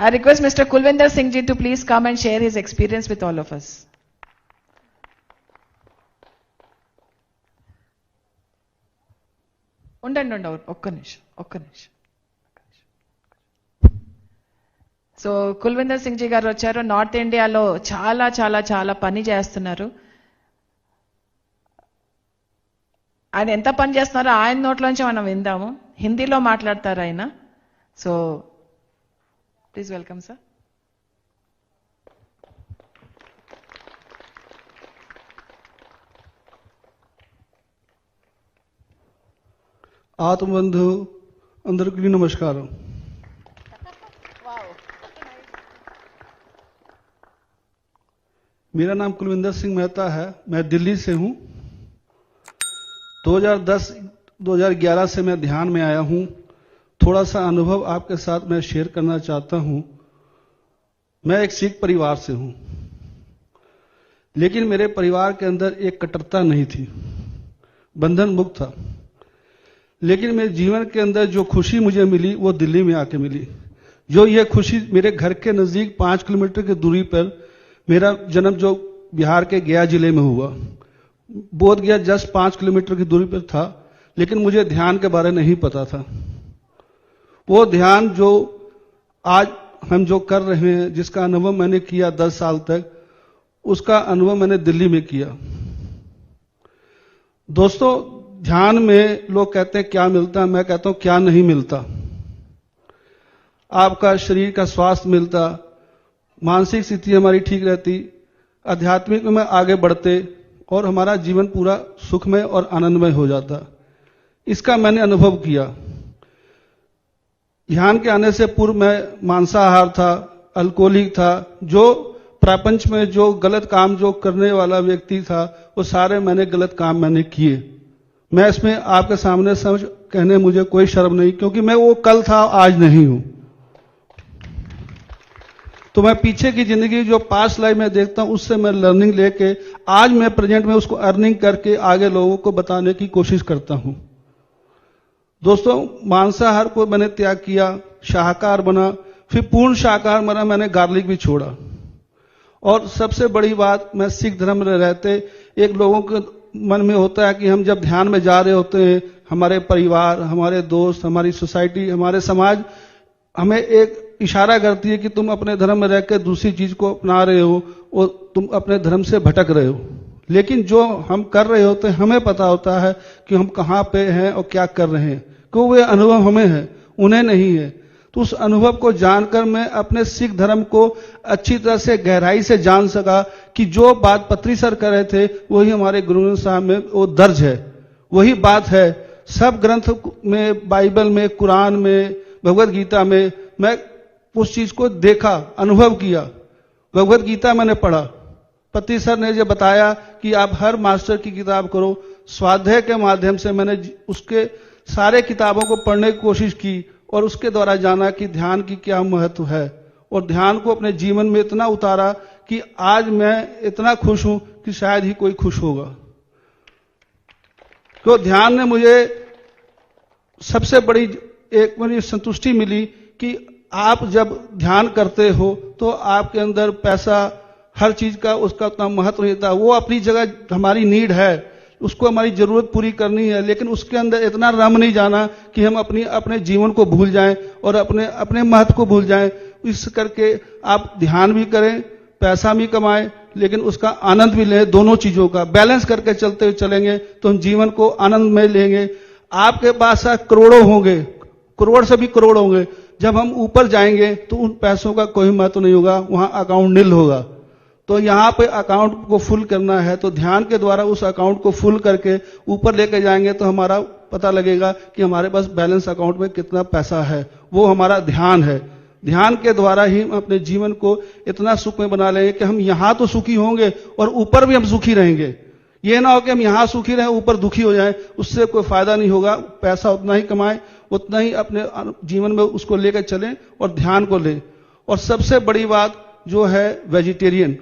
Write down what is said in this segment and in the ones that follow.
I request Mr. Kulvinder Singh ji to please come and share his experience with all of us. ఉండండి ఒక్క నిమిషం. So Kulwinder Singh ji గారు వచ్చారు. North ఇండియాలో చాలా చాలా చాలా పని చేస్తున్నారు. ఆయన ఎంత పని చేస్తున్నారో ఆయన నోట్లోంచి మనం విందాము. హిందీలో మాట్లాడతారు ఆయన. So please welcome sir. आत्मबंधु अंदरिकी नमस्कार. मेरा नाम कुलविंदर सिंह मेहता है. मैं दिल्ली से हूं. 2010-2011 से मैं ध्यान में आया हूं. थोड़ा सा अनुभव आपके साथ मैं शेयर करना चाहता हूं. मैं एक सिख परिवार से हूं, लेकिन मेरे परिवार के अंदर एक कट्टरता नहीं थी, बंधन मुक्त था. लेकिन मेरे जीवन के अंदर जो खुशी मुझे मिली वो दिल्ली में आके मिली. जो ये खुशी मेरे घर के नजदीक 5 किलोमीटर की दूरी पर मेरा जन्म जो बिहार के गया जिले में हुआ. बोध गया जस्ट 5 किलोमीटर की दूरी पर था, लेकिन मुझे ध्यान के बारे में नहीं पता था. वो ध्यान जो आज हम जो कर रहे हैं, जिसका अनुभव मैंने किया 10 साल तक, उसका अनुभव मैंने दिल्ली में किया. दोस्तों, ध्यान में लोग कहते हैं क्या मिलता है, मैं कहता हूं क्या नहीं मिलता. आपका शरीर का स्वास्थ्य मिलता, मानसिक स्थिति हमारी ठीक रहती, आध्यात्मिक में आगे बढ़ते और हमारा जीवन पूरा सुखमय और आनंदमय हो जाता. इसका मैंने अनुभव किया. ध्यान के आने से पूर्व मैं मांसाहार था, अल्कोहलिक था. जो प्रपंच में जो गलत काम जो करने वाला व्यक्ति था, वो सारे मैंने गलत काम मैंने किए. मैं इसमें आपके सामने समझ कहने मुझे कोई शर्म नहीं, क्योंकि मैं वो कल था, आज नहीं हूं. तो मैं पीछे की जिंदगी जो पास्ट लाइफ में देखता हूं, उससे मैं लर्निंग लेके आज मैं प्रेजेंट में उसको अर्निंग करके आगे लोगों को बताने की कोशिश करता हूं. दोस्तों, मांसाहार को मैंने त्याग किया, शाकाहार बना, फिर पूर्ण शाकाहार बना. मैंने गार्लिक भी छोड़ा. और सबसे बड़ी बात, मैं सिख धर्म में रहते एक लोगों के मन में होता है कि हम जब ध्यान में जा रहे होते हैं, हमारे परिवार, हमारे दोस्त, हमारी सोसाइटी, हमारे समाज हमें एक इशारा करती है कि तुम अपने धर्म में रहकर दूसरी चीज को अपना रहे हो और तुम अपने धर्म से भटक रहे हो. लेकिन जो हम कर रहे होते हैं, हमें पता होता है कि हम कहां पे हैं और क्या कर रहे हैं, क्यों वे अनुभव हमें है, उन्हें नहीं है. तो उस अनुभव को जानकर मैं अपने सिख धर्म को अच्छी तरह से गहराई से जान सका कि जो बात पत्री सर कर रहे थे वही हमारे गुरु ग्रंथ साहब में वो दर्ज है, वही बात है. सब ग्रंथ में, बाइबल में, कुरान में, भगवत गीता में मैं उस चीज को देखा, अनुभव किया. भगवत गीता मैंने पढ़ा. पत्री सर ने जो बताया कि आप हर मास्टर की किताब करो, स्वाध्याय के माध्यम से मैंने उसके सारे किताबों को पढ़ने की कोशिश की और उसके द्वारा जाना कि ध्यान की क्या महत्व है. और ध्यान को अपने जीवन में इतना उतारा कि आज मैं इतना खुश हूं कि शायद ही कोई खुश होगा. तो ध्यान ने मुझे सबसे बड़ी एक मेरी संतुष्टि मिली कि आप जब ध्यान करते हो तो आपके अंदर पैसा, हर चीज का उसका उतना महत्व नहीं था. वो अपनी जगह हमारी नीड है, उसको हमारी जरूरत पूरी करनी है, लेकिन उसके अंदर इतना रम नहीं जाना कि हम अपने जीवन को भूल जाएं और अपने महत्व को भूल जाएं. इस करके आप ध्यान भी करें, पैसा भी कमाएं, लेकिन उसका आनंद भी लें. दोनों चीजों का बैलेंस करके चलते हुए चलेंगे तो हम जीवन को आनंद में लेंगे. आपके पास करोड़ों होंगे, करोड़ से भी करोड़ होंगे. जब हम ऊपर जाएंगे तो उन पैसों का कोई महत्व नहीं होगा, वहां अकाउंट नील होगा. तो यहां पे अकाउंट को फुल करना है, तो ध्यान के द्वारा उस अकाउंट को फुल करके ऊपर लेके जाएंगे तो हमारा पता लगेगा कि हमारे पास बैलेंस अकाउंट में कितना पैसा है. वो हमारा ध्यान है. ध्यान के द्वारा ही हम अपने जीवन को इतना सुख में बना लेंगे कि हम यहां तो सुखी होंगे और ऊपर भी हम सुखी रहेंगे. ये ना हो कि हम यहां सुखी रहें, ऊपर दुखी हो जाएं, उससे कोई फायदा नहीं होगा. पैसा उतना ही कमाएं, उतना ही अपने जीवन में उसको लेकर चलें और ध्यान को लें. और सबसे बड़ी बात जो है वेजिटेरियन,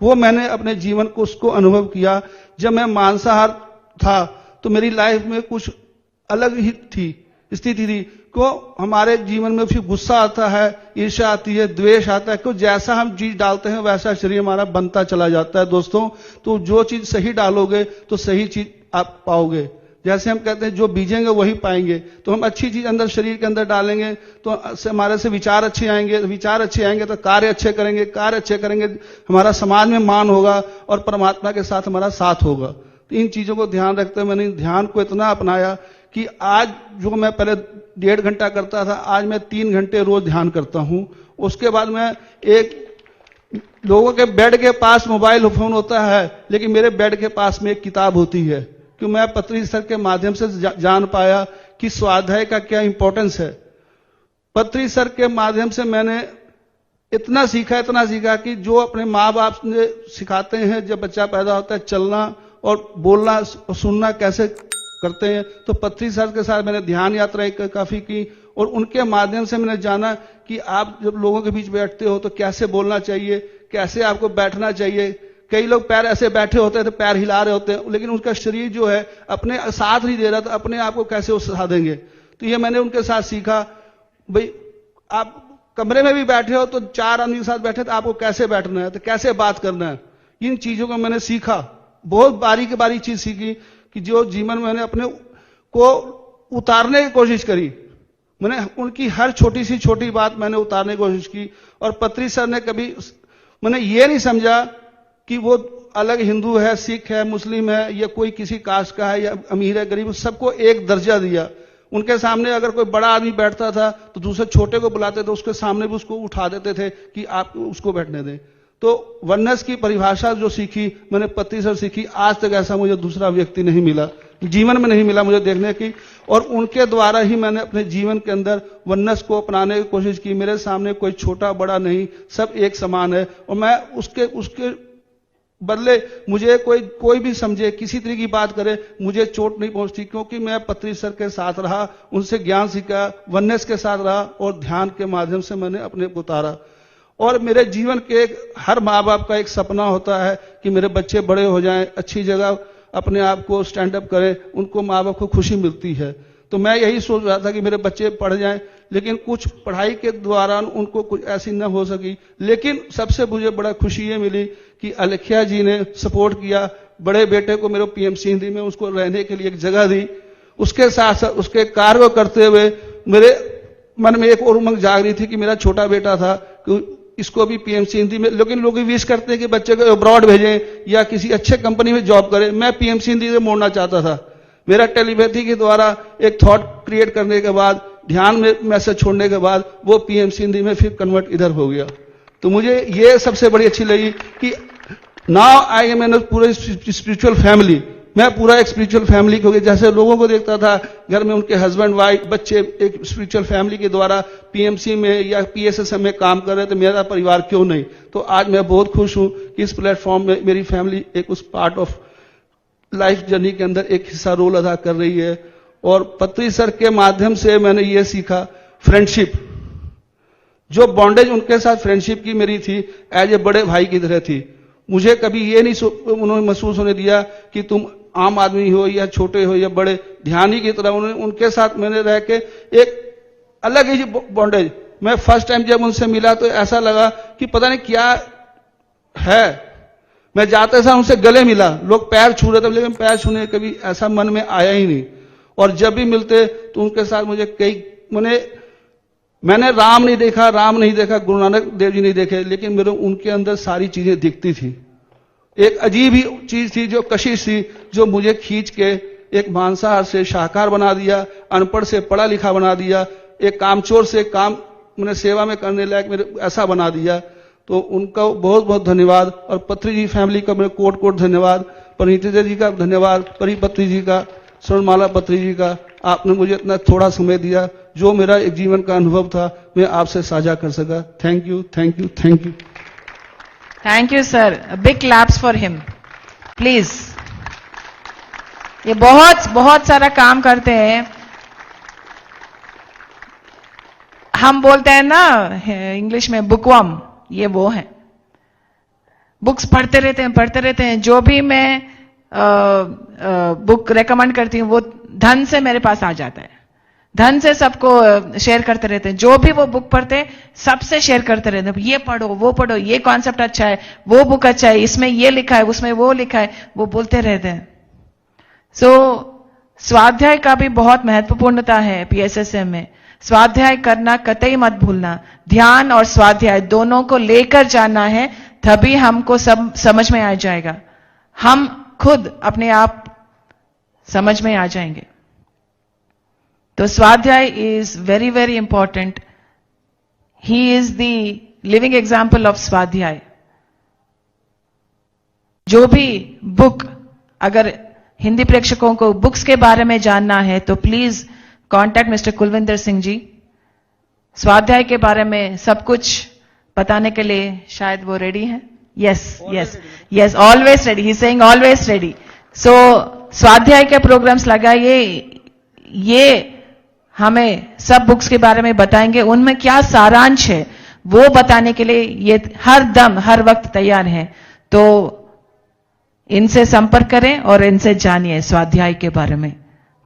वो मैंने अपने जीवन को उसको अनुभव किया. जब मैं मांसाहार था तो मेरी लाइफ में कुछ अलग ही थी, स्थिति थी. को हमारे जीवन में फिर गुस्सा आता है, ईर्ष्या आती है, द्वेष आता है, क्यों जैसा हम चीज डालते हैं वैसा शरीर हमारा बनता चला जाता है दोस्तों। तो जो चीज सही डालोगे तो सही चीज आप पाओगे। जैसे हम कहते हैं जो बीजेंगे वही पाएंगे। तो हम अच्छी चीज अंदर शरीर के अंदर डालेंगे तो हमारे से विचार अच्छे आएंगे, विचार अच्छे आएंगे तो कार्य अच्छे करेंगे, कार्य अच्छे करेंगे हमारा समाज में मान होगा और परमात्मा के साथ हमारा साथ होगा। तो इन चीजों को ध्यान रखते हुए मैंने ध्यान को इतना अपनाया कि आज जो मैं पहले 1.5 घंटा करता था, आज मैं 3 घंटे रोज ध्यान करता हूं। उसके बाद मैं लोगों के बेड के पास मोबाइल फोन होता है, लेकिन मेरे बेड के पास में एक किताब होती है, कि मैं पत्री सर के माध्यम से जान पाया कि स्वाध्याय का क्या इंपॉर्टेंस है। पत्री सर के माध्यम से मैंने इतना सीखा कि जो अपने माँ बाप ने सिखाते हैं, जब बच्चा पैदा होता है चलना और बोलना और सुनना कैसे करते हैं, तो पत्री सर के साथ मैंने ध्यान यात्रा काफी की और उनके माध्यम से मैंने जाना कि आप जब लोगों के बीच बैठते हो तो कैसे बोलना चाहिए, कैसे आपको बैठना चाहिए। कई लोग पैर ऐसे बैठे होते हैं तो पैर हिला रहे होते हैं, लेकिन उनका शरीर जो है अपने साथ नहीं दे रहा, तो अपने आप को कैसे वो सिखा देंगे। तो ये मैंने उनके साथ सीखा। भाई आप कमरे में भी बैठे हो तो 4 आदमी के साथ बैठे तो आपको कैसे बैठना है, तो कैसे बात करना है, इन चीजों को मैंने सीखा। बहुत बारीक चीज सीखी कि जो जीवन में मैंने अपने को उतारने की कोशिश करी। मैंने उनकी हर छोटी सी छोटी बात मैंने उतारने की कोशिश की। और पत्री सर ने कभी मैंने ये नहीं समझा कि वो अलग हिंदू है, सिख है, मुस्लिम है, या कोई किसी कास्ट का है या अमीर है, गरीब, सबको एक दर्जा दिया। उनके सामने अगर कोई बड़ा आदमी बैठता था तो दूसरे छोटे को बुलाते थे, उसके सामने भी उसको उठा देते थे कि आप उसको बैठने दें। तो वननेस की परिभाषा जो सीखी मैंने पत्री सर सीखी, आज तक ऐसा मुझे दूसरा व्यक्ति नहीं मिला, जीवन में नहीं मिला मुझे देखने की। और उनके द्वारा ही मैंने अपने जीवन के अंदर वननेस को अपनाने की कोशिश की। मेरे सामने कोई छोटा बड़ा नहीं, सब एक समान है। और मैं उसके बदले मुझे कोई भी समझे, किसी तरह की बात करे, मुझे चोट नहीं पहुंचती, क्योंकि मैं पत्री सर के साथ रहा, उनसे ज्ञान सीखा, वननेस के साथ रहा और ध्यान के माध्यम से मैंने अपने को उतारा। और मेरे जीवन के हर माँ बाप का एक सपना होता है कि मेरे बच्चे बड़े हो जाएं, अच्छी जगह अपने आप को स्टैंड अप करें, उनको माँ बाप को खुशी मिलती है। तो मैं यही सोच रहा था कि मेरे बच्चे पढ़ जाएं, लेकिन कुछ पढ़ाई के दौरान उनको कुछ ऐसी न हो सकी। लेकिन सबसे मुझे बड़ा खुशी ये मिली कि अलेख्या जी ने सपोर्ट किया। बड़े बेटे को मेरे पीएमसी हिंदी में उसको रहने के लिए एक जगह दी। उसके साथ साथ उसके कार्य को करते हुए मेरे मन में एक और उमंग जाग रही थी कि मेरा छोटा बेटा था कि इसको भी पीएमसी हिंदी में, लेकिन लोग विश करते हैं कि बच्चे को अब्रॉड भेजें या किसी अच्छे कंपनी में जॉब करें। मैं पीएमसी हिंदी से मोड़ना चाहता था। मेरा टेलीपैथी के द्वारा एक थॉट क्रिएट करने के बाद, ध्यान में मैसेज छोड़ने के बाद वो पीएमसी हिंदी में फिर कन्वर्ट इधर हो गया। तो मुझे ये सबसे बड़ी अच्छी लगी कि नाउ आई एम इन पूरे स्पिरिचुअल फैमिली। मैं पूरा एक स्पिरिचुअल फैमिली को, जैसे लोगों को देखता था घर में उनके हस्बैंड वाइफ बच्चे एक स्पिरिचुअल फैमिली के द्वारा पीएमसी में या पीएसएसएम में काम कर रहे थे, मेरा परिवार क्यों नहीं। तो आज मैं बहुत खुश हूं कि इस प्लेटफॉर्म में मेरी फैमिली एक उस पार्ट ऑफ लाइफ जर्नी के अंदर एक हिस्सा रोल अदा कर रही है। और पत्री सर के माध्यम से मैंने ये सीखा फ्रेंडशिप, जो बॉन्डेज उनके साथ फ्रेंडशिप की मेरी थी, एज ए बड़े भाई की तरह थी। मुझे कभी ये नहीं उन्होंने महसूस होने दिया कि तुम आम आदमी हो या छोटे हो या बड़े, ध्यानी की तरह उन्होंने उनके साथ मैंने रह के एक अलग ही बॉन्डेज। मैं फर्स्ट टाइम जब उनसे मिला तो ऐसा लगा कि पता नहीं क्या है। मैं जाते साथ उनसे गले मिला, लोग पैर छू रहे थे, लेकिन पैर छूने कभी ऐसा मन में आया ही नहीं। और जब भी मिलते तो उनके साथ मुझे मैंने राम नहीं देखा, गुरु नानक देव जी नहीं देखे, लेकिन मेरे उनके अंदर सारी चीजें दिखती थी। एक अजीब ही चीज थी, जो कशिश थी, जो मुझे खींच के एक मांसाहार से शाकाहार बना दिया, अनपढ़ से पढ़ा लिखा बना दिया, एक कामचोर से काम मैंने सेवा में करने लायक मेरे ऐसा बना दिया। तो उनका बहुत बहुत धन्यवाद। और पत्री जी फैमिली का मेरे कोट कोट धन्यवाद। परिणीता जी का धन्यवाद, परिपत्री जी का, स्वर्णमाला पत्री जी का। आपने मुझे इतना थोड़ा समय दिया, जो मेरा एक जीवन का अनुभव था मैं आपसे साझा कर सका। Thank you, thank you, thank you. Thank you sir, big claps for him please. ये बहुत सारा काम करते हैं। हम बोलते हैं ना इंग्लिश में बुकवर्म, ये वो है। बुक्स पढ़ते रहते हैं। जो भी मैं बुक रेकमेंड करती हूँ वो धन से मेरे पास आ जाता है। धन से सबको शेयर करते रहते हैं, जो भी वो बुक पढ़ते सबसे शेयर करते रहते हैं, ये पढ़ो, ये कॉन्सेप्ट अच्छा है, वो बुक अच्छा है, इसमें ये लिखा है, उसमें वो लिखा है, वो बोलते रहते हैं। सो स्वाध्याय का भी बहुत महत्वपूर्णता है पीएसएसएम में। स्वाध्याय करना कतई मत भूलना, ध्यान और स्वाध्याय दोनों को लेकर जाना है, तभी हमको सब समझ में आ जाएगा, हम खुद अपने आप समझ में आ जाएंगे। तो स्वाध्याय is very very important. He is the living example of स्वाध्याय। जो भी बुक, अगर हिंदी प्रेक्षकों को बुक्स के बारे में जानना है तो please contact mister Kulwinder Singh ji. Swadhyay के बारे में सब कुछ बताने के लिए शायद वो रेडी हैं। Yes, always ready, he saying always ready. So Swadhyay के प्रोग्राम्स लगाइए, ये हमें सब बुक्स के बारे में बताएंगे, उनमें क्या सारांश है वो बताने के लिए ये हर दम हर वक्त तैयार हैं। तो इनसे संपर्क करें और इनसे जानिए स्वाध्याय के बारे में।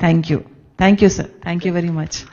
Thank you sir, thank you very much.